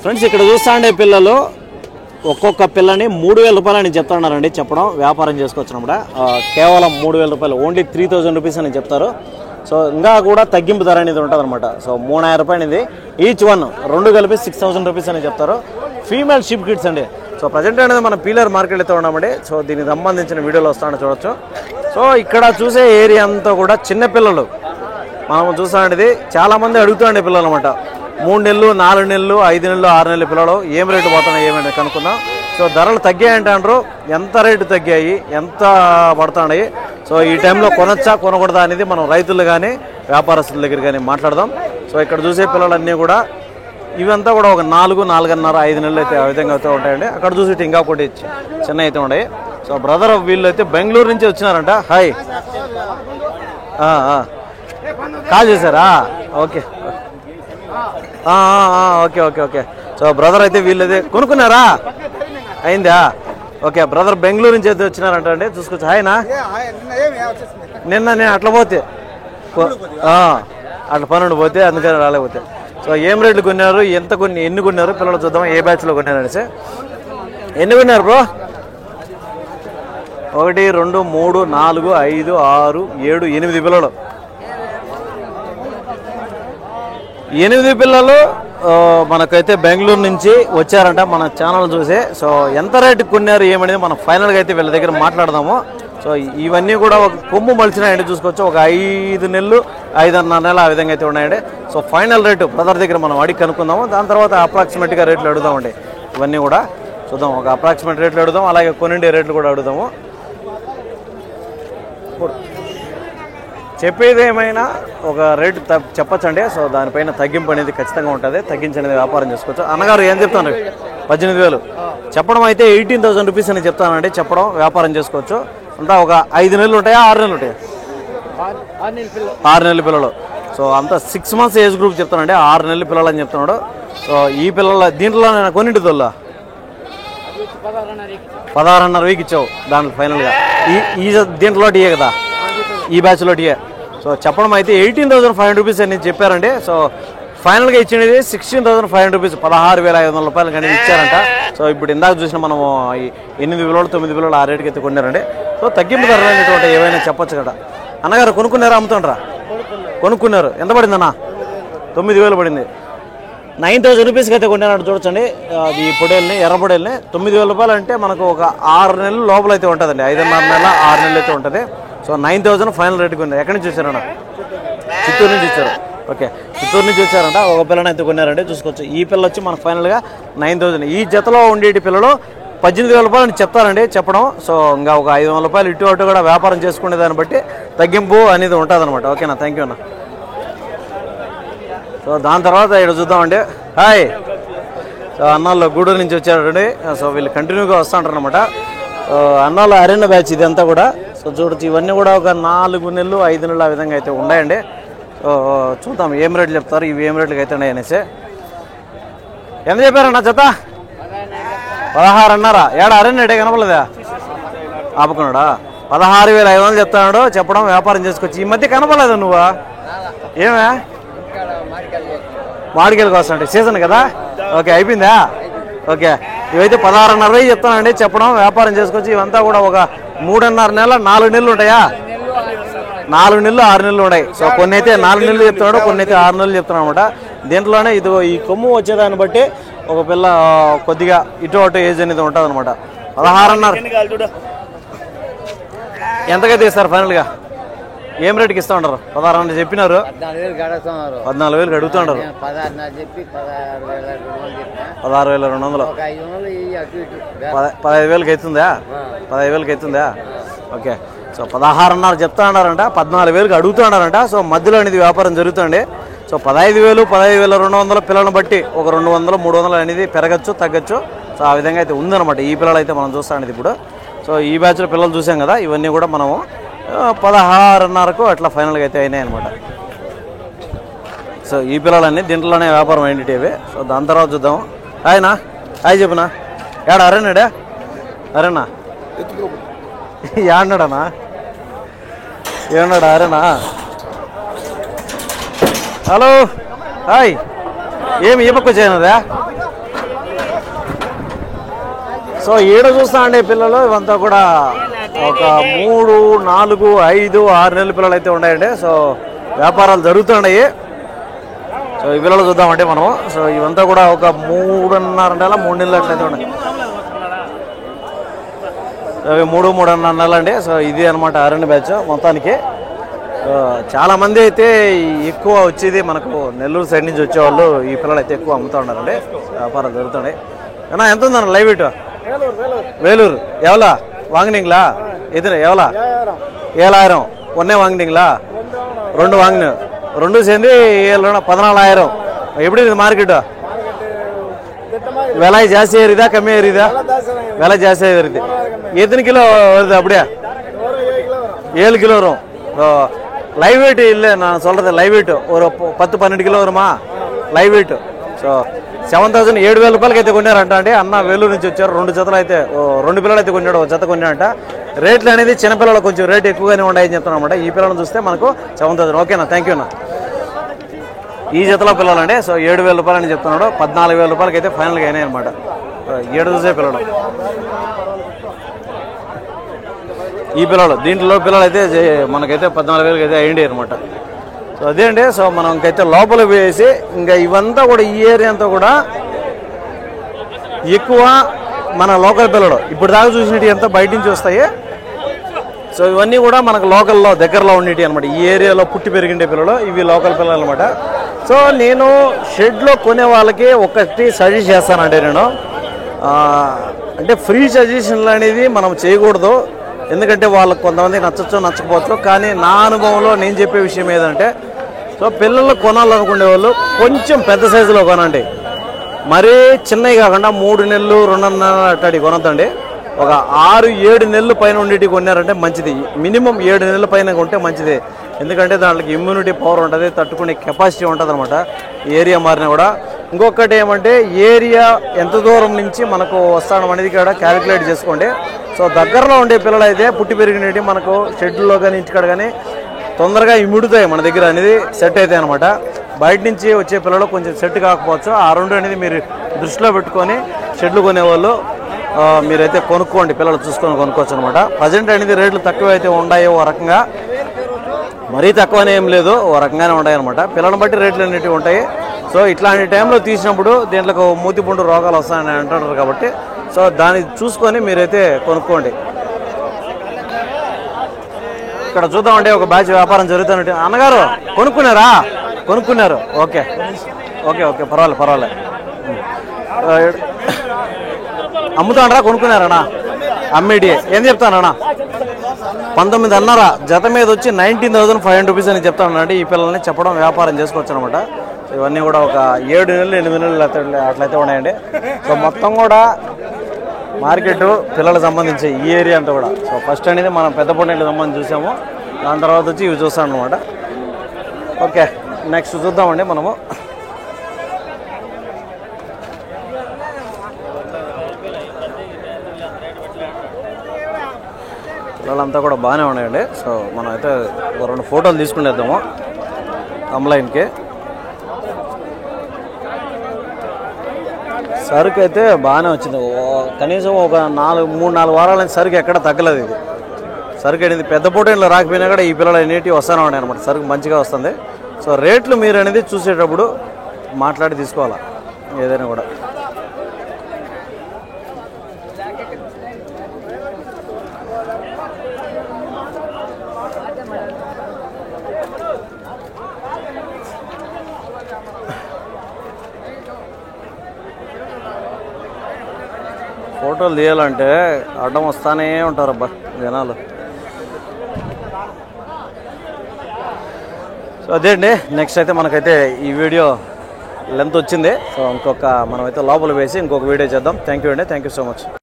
Friends ఇక్కడ చూస్తాండే పిల్లలు ఒక్కొక్క పిల్లని 3000 రూపాయలు అని చెప్తున్నారండి. చెప్పడం వ్యాపారం చేసుకోవచ్చినప్పుడు కేవలం 3000 రూపాయలు, ఓన్లీ 3000 రూపీస్ అని చెప్తారు. సో ఇంకా కూడా తగ్గింపు ధర అనేది ఉంటుంది అనమాట. సో 3000 రూపాయలు ఇది ఈచ్ వన్, రెండు కలిపి 6000 రూపీస్ అని చెప్తారు. ఫీమేల్ షిప్ కిడ్స్ అండి. సో ప్రజెంట్ అనేది మనం పీలర్ మార్కెట్ అయితే ఉన్నామండి. సో దీనికి సంబంధించిన వీడియోలు వస్తాయని చూడొచ్చు. సో ఇక్కడ చూసే ఏరియా అంతా కూడా చిన్నపిల్లలు మనం చూస్తాండేది. చాలామంది అడుగుతాండే పిల్లలు అనమాట. 3 నెలలు, 4 నెలలు, 5 నెలలు, 6 నెలల పిల్లలు ఏం రేటు పోతున్నాయి ఏమైనా కనుక్కుందాం. సో ధరలు తగ్గాయి అంటారు. ఎంత రేటు తగ్గాయి, ఎంత పడుతున్నాయి, సో ఈ టైంలో కొనొచ్చా కొనకూడదా అనేది మనం రైతులు కానీ వ్యాపారస్తుల దగ్గర కానీ మాట్లాడదాం. సో ఇక్కడ చూసే పిల్లలన్నీ కూడా ఇవంతా కూడా ఒక 4, 4.5, 5 నెలలు అయితే ఆ విధంగా అయితే ఉంటాయండి. అక్కడ చూసి ఇంకా ఒకటి చిన్న అయితే ఉన్నాయి. సో బ్రదర్ వీళ్ళు అయితే బెంగళూరు నుంచి వచ్చినారంట. హాయ్, కాల్ చేశారా? Okay okay okay okay. So brother అయితే వీళ్ళైతే కొనుక్కున్నారా? అయిందా? ఓకే, బ్రదర్ బెంగళూరు నుంచి అయితే వచ్చినారంట అండి. చూసుకోవచ్చు. హాయ్నా, నిన్న నేను అట్లా పోతే అట్లా పనుండి పోతే అందుకని రాలేకపోతే. సో ఏం రేట్లు కొన్నారు, ఎన్ని కొన్నారు పిల్లలు చూద్దాం. ఏ బ్యాచ్లో కొన్నారు అనేసి. ఎన్ని కొన్నారు బ్రో? 1, 2, 3, 4, 5, 6, 7, 8 పిల్లలు. 8 పిల్లలు మనకైతే బెంగళూరు నుంచి వచ్చారంట మన ఛానల్ చూసి. సో ఎంత రేటుకి కొన్నారు ఏమనేది మనం ఫైనల్గా అయితే వీళ్ళ దగ్గర మాట్లాడదాము. సో ఇవన్నీ కూడా ఒక కొమ్ము మలిచినాయండి. చూసుకోవచ్చు. ఒక 5 నెలలు, 5.5 నెలలు ఆ విధంగా అయితే ఉన్నాయండి. సో ఫైనల్ రేటు బ్రదర్ దగ్గర మనం అడిగి కనుక్కుందాము. దాని తర్వాత అప్రాక్సిమేట్గా రేట్లు అడుగుదామండి. ఇవన్నీ కూడా చూద్దాం. ఒక అప్రాక్సిమేట్ రేట్లు అడుగుదాం, అలాగే కొనిండే రేట్లు కూడా అడుగుదాము. చెప్పేది ఏమైనా ఒక రేటు చెప్పచ్చండి. సో దానిపైన తగ్గింపు అనేది ఖచ్చితంగా ఉంటుంది. తగ్గించనేది వ్యాపారం చేసుకోవచ్చు. అన్నగారు ఏం చెప్తాను? 18,000 చెప్పడం అయితే 18,000 రూపీస్ అని చెప్తానండి. చెప్పడం వ్యాపారం చేసుకోవచ్చు. అంతా ఒక 5 నెలలు ఉంటాయా, 6 నెలలు ఉంటాయా? 6 నెలల పిల్లలు. సో అంతా 6 మంత్స్ ఏజ్ గ్రూప్ చెప్తానండి. 6 నెలల పిల్లలు అని చెప్తున్నాడు. సో ఈ పిల్లల దీంట్లో నేను కొన్నింటిదోళ్ళ 16,500 ఇచ్చావు దాంట్లో ఫైనల్గా. ఈ దీంట్లో టీయే కదా, ఈ బ్యాచ్లో టీయే. సో చెప్పడం అయితే 18,500 రూపీస్ అని చెప్పారండి. సో ఫైనల్గా ఇచ్చినది 16,500 రూపీస్, 16,500 రూపాయలు కానీ ఇచ్చారంట. సో ఇప్పుడు ఇందాక చూసిన మనము 8 పిల్లలు, 9 పిల్లలు ఆ రేటుకి అయితే కొన్నారండి. సో తగ్గింపు ధరలు అనేటువంటి ఏమైనా చెప్పొచ్చు కదా. అన్నగారు కొనుక్కున్నారా, అమ్ముతుండ్రా? కొనుక్కున్నారు. ఎంత పడింది అన్న? 9,000 పడింది. 9,000 రూపీస్కి అయితే కొన్నారంట. చూడొచ్చండి ఈ పొడేల్ని, ఎర్ర పొడేల్ని. 9,000 రూపాయలు అంటే మనకు ఒక 6 నెలలు లోపల అయితే ఉంటుందండి. 5.5 నెలల 6 నెలలు అయితే ఉంటుంది. సో 9,000 ఫైనల్ రేటుకి ఉంది. ఎక్కడి నుంచి వచ్చారన్న? చిత్తూరు నుంచి వచ్చారు. ఓకే, చిత్తూరు నుంచి వచ్చారంట. ఒక పిల్లని అయితే కొన్నారంటే చూసుకోవచ్చు. ఈ పిల్ల వచ్చి మనకు ఫైనల్గా 9,000. ఈ జతలో ఉండేటి పిల్లలు 18,000 రూపాయలు అని చెప్తారండి చెప్పడం. సో ఇంకా ఒక 500 రూపాయలు ఇటు అటు కూడా వ్యాపారం చేసుకునే దాన్ని బట్టి తగ్గింపు అనేది ఉంటుంది అనమాట. ఓకేనా, థ్యాంక్ యూ అన్న. సో దాని తర్వాత ఇక్కడ చూద్దామండి. హాయ్. సో అన్నాళ్ళు గూడూరు నుంచి వచ్చారండి. సో వీళ్ళు కంటిన్యూగా వస్తూ ఉంటారు అనమాట. అన్నాళ్ళు అరణ్య బ్యాచ్ ఇదంతా కూడా. సో చూడొచ్చు ఇవన్నీ కూడా ఒక 4 నెలలు, 5 నెలలు ఆ విధంగా అయితే ఉన్నాయండి. సో చూద్దాం ఏం రేట్లు చెప్తారు, ఇవి ఏం రేట్లకి అయితే ఉన్నాయి అనేసి. ఎంత చెప్పారన్నా జత? 16 అన్నారా? ఏడా అరణ్యడే కనపడలేదా? ఆపుకున్నాడా? 16,500 చెప్తున్నాడు. చెప్పడం వ్యాపారం చేసుకోవచ్చు. ఈ మధ్య కనపడలేదు నువ్వా? ఏమే మామిడికాయలు కోస్తాంటే సీజన్ కదా. ఓకే, అయిపోయిందా? ఓకే, ఇవైతే 16,500 చెప్తానండి. చెప్పడం వ్యాపారం చేసుకోవచ్చు. ఇవంతా కూడా ఒక 3.5 నెలల, 4 నెలలు ఉంటాయా? 4 నెలలు, 6 నెలలు ఉన్నాయి. సో కొన్ని అయితే 4 నెలలు చెప్తున్నాడు, కొన్ని అయితే 6 నెలలు చెప్తున్నాడు అనమాట. దీంట్లోనే ఇది ఈ కొమ్ము వచ్చేదాన్ని బట్టి ఒక పిల్ల కొద్దిగా ఇటు అటు ఏజ్ అనేది ఉంటుంది అనమాట. 16,500 ఎంతకైతే ఇస్తారు ఫైనల్గా? ఏం రేటుకి ఇస్తా ఉంటారు? 16,000 చెప్పినారు. 14,000 అడుగుతుంటారు. 16,200. 15,000 అవుతుందా? 15,000 అవుతుందా? ఓకే. సో 16,500 చెప్తా ఉన్నారంట. 14,000 అడుగుతున్నారంట. సో మధ్యలో అనేది వ్యాపారం జరుగుతుంది. సో 15,000, 15,200 పిల్లలను బట్టి ఒక 200, 300 అనేది పెరగచ్చు, తగ్గచ్చు. సో ఆ విధంగా అయితే ఉందన్నమాట. ఈ పిల్లలు అయితే మనం చూస్తాం ఇప్పుడు. సో ఈ బ్యాచ్లో పిల్లలు చూసాం కదా. ఇవన్నీ కూడా మనము 16,500కు అట్లా ఫైనల్గా అయితే అయినాయి అనమాట. సో ఈ పిల్లలన్నీ దీంట్లోనే వ్యాపారం అయింటివి. సో దాని తర్వాత చూద్దాం. హాయ్నా, హాయ్ చెప్పునా. ఏడా అరేనాడా? అరేనా ఏడన్నాడనా? ఏమన్నాడా? అరేనా. Hello, hi. ఏమి ఈ పక్క వచ్చాయినదా? సో ఈడ చూస్తా అండి పిల్లలు ఇవంతా కూడా ఒక 3, 4, 5, 6 నెలల పిల్లలు అయితే ఉన్నాయండి. సో వ్యాపారాలు జరుగుతున్నాయి. సో ఈ పిల్లలు చూద్దామంటే మనము. సో ఇవంతా కూడా ఒక 3.5 నెలల 3 నెలలు అట్లయితే ఉన్నాయి. అవి 3.5 నెలలు అండి. సో ఇది అనమాట ఆరణ్య బ్యాచ్ మొత్తానికి. చాలామంది అయితే ఎక్కువ వచ్చేది మనకు నెల్లూరు సైడ్ నుంచి వచ్చేవాళ్ళు ఈ పిల్లలు అయితే ఎక్కువ అమ్ముతూ ఉన్నారండి. వ్యాపారాలు జరుగుతున్నాయి. ஏன்னா ఎంత ఉందన్న లైవ్ ఇటు வேலூர் எவ்வளோ வாங்கினீங்களா எது எவ்வளோ 7000 ஒன்னே வாங்கினீங்களா 2 வாங்கினேன் 2 சேர்ந்து 14,000 எப்படி இருக்குது மார்க்கெட்டு விலை ஜாஸ்தி ஏறிதா கம்மியாக ஏறிதா விலை ஜாஸ்தியாக ஏறிது எத்தனை கிலோ வருது அப்படியே 7 கிலோ வரும் லைவ் வெயிட் இல்லை நான் சொல்கிறது லைவ் வெயிட் ஒரு 10-12 கிலோ வருமா லைవ్ వెయిట్ సో 7,000 7,000 రూపాయలకి అయితే కొన్నారంట అండి. అన్న వేలూరు నుంచి వచ్చారు. 2 జతలు అయితే 2 పిల్లలు అయితే కొన్నాడు, ఒక జత కొన్నాడంట. రేట్లు అనేది చిన్నపిల్లలు కొంచెం రేట్ ఎక్కువగానే ఉన్నాయని చెప్తాను అనమాట. ఈ పిల్లలను చూస్తే మనకు 7,000. ఓకేనా, థ్యాంక్ యూ అన్న. ఈ జతలో పిల్లలండి. సో 7,000 రూపాయలు అని చెప్తున్నాడు. 14,000 రూపాయలకి అయితే ఫైనల్గా అయినాయి అనమాట. 7 చూసే పిల్లలు. ఈ పిల్లలు దీంట్లో పిల్లలు అయితే మనకైతే 14,000 అయితే అయ్యింది అనమాట. సో అదే అండి. సో మనకైతే లోపల వేసి ఇంకా ఇవంతా కూడా ఈ ఏరియా అంతా కూడా ఎక్కువ మన లోకల్ పిల్లలు ఇప్పుడు దాకా చూసినట్టు అంతా బయట నుంచి వస్తాయి. సో ఇవన్నీ కూడా మనకు లోకల్లో దగ్గరలో ఉండేవి అనమాట. ఈ ఏరియాలో పుట్టి పెరిగిండే పిల్లలు ఇవి లోకల్ పిల్లలు అనమాట. సో నేను షెడ్లో కొనే వాళ్ళకి ఒకటి సజెస్ట్ చేస్తానండి. నేను అంటే ఫ్రీ సజెషన్లు అనేది మనం చేయకూడదు. ఎందుకంటే వాళ్ళకి కొంతమందికి నచ్చచ్చు నచ్చకపోవచ్చు. కానీ నా అనుభవంలో నేను చెప్పే విషయం ఏదంటే సో పిల్లలు కొనాలనుకునే వాళ్ళు కొంచెం పెద్ద సైజులో కొనండి. మరీ చిన్నవి కాకుండా 3 నెలలు 2.5 నెలలు అట్టడి కొనొద్దండి. ఒక 6-7 నెలలు పైన ఉండేటి కొన్నారంటే మంచిది. మినిమం 7 నెలల పైన కొంటే మంచిది. ఎందుకంటే దాంట్లో ఇమ్యూనిటీ పవర్ ఉంటుంది, తట్టుకునే కెపాసిటీ ఉంటుంది అనమాట. ఏరియా మారినా కూడా. ఇంకొకటి ఏమంటే ఏరియా ఎంత దూరం నుంచి మనకు వస్తాడం అనేది కూడా క్యాలిక్యులేట్ చేసుకోండి. సో దగ్గరలో ఉండే పిల్లలు అయితే పుట్టి పెరిగినవి మనకు షెడ్యూల్లో కానీ ఇంటికాడ కానీ తొందరగా ఇముడుతాయి మన దగ్గర అనేది సెట్ అవుతాయి అనమాట. బయట నుంచి వచ్చే పిల్లలు కొంచెం సెట్ కాకపోవచ్చు. ఆ 2 అనేది మీరు దృష్టిలో పెట్టుకొని షెడ్లు కొనేవాళ్ళు మీరైతే కొనుక్కోండి. పిల్లలు చూసుకొని కొనుక్కోవచ్చు అనమాట. ప్రజెంట్ అనేది రేట్లు తక్కువ అయితే ఉన్నాయో ఓ రకంగా, మరీ తక్కువనే ఏం లేదు, ఓ రకంగానే ఉంటాయి అనమాట. పిల్లలను బట్టి రేట్లు అనేటివి ఉంటాయి. సో ఇట్లాంటి టైంలో తీసినప్పుడు దీంట్లో మూతిపుండు రోగాలు వస్తాయని అంటున్నారు కాబట్టి సో దాన్ని చూసుకొని మీరైతే కొనుక్కోండి. ఇక్కడ చూద్దామంటే ఒక బ్యాచ్ వ్యాపారం జరుగుతున్నట్టు. అన్నగారు కొనుక్కున్నారా? కొనుక్కున్నారు. ఓకే ఓకే ఓకే పర్వాలేదు. అమ్ముతానరా? కొనుక్కున్నారన్నా? అమ్మేటి ఏం చెప్తానన్నా? 19 అన్నారా? జత మీద వచ్చి 19,500 రూపీస్ అని చెప్తానండి. ఈ పిల్లల్ని చెప్పడం వ్యాపారం చేసుకోవచ్చు అనమాట. ఇవన్నీ కూడా ఒక 7 నెలలు 8 నెలలు అట్లయితే ఉన్నాయండి. సో మొత్తం కూడా మార్కెట్ పిల్లలకు సంబంధించి ఈ ఏరియా అంతా కూడా. సో ఫస్ట్ అనేది మనం పెద్ద పొండేళ్ళకి సంబంధించి చూసాము. దాని తర్వాత వచ్చి ఇవి చూస్తాం అనమాట. ఓకే నెక్స్ట్ చూద్దామండి మనము. పిల్లలంతా కూడా బాగానే ఉన్నాయండి. సో మనం అయితే ఒక 2 ఫోటోలు తీసుకునేద్దాము ఆన్లైన్కి. సరుకు అయితే బాగానే వచ్చింది. కనీసం ఒక 3-4 వారాల నుంచి సరుకు ఎక్కడ తగ్గలేదు. ఇది సరుకు అనేది పెద్ద పోటీలో రాకపోయినా కూడా ఈ పిల్లలు అనేటివి వస్తూనే ఉన్నాయి అనమాట. సరుకు మంచిగా వస్తుంది. సో రేట్లు మీరు అనేది చూసేటప్పుడు మాట్లాడి తీసుకోవాలా ఏదైనా కూడా. ఫోటోలు తీయాలంటే అడ్డం వస్తానే ఉంటారు అబ్బా జనాలు. సో అదే అండి. నెక్స్ట్ అయితే మనకైతే ఈ వీడియో లెంత్ వచ్చింది. సో మనమైతే లోపల వేసి ఇంకొక వీడియో చేద్దాం. థ్యాంక్ యూ అండి. Thank you so much.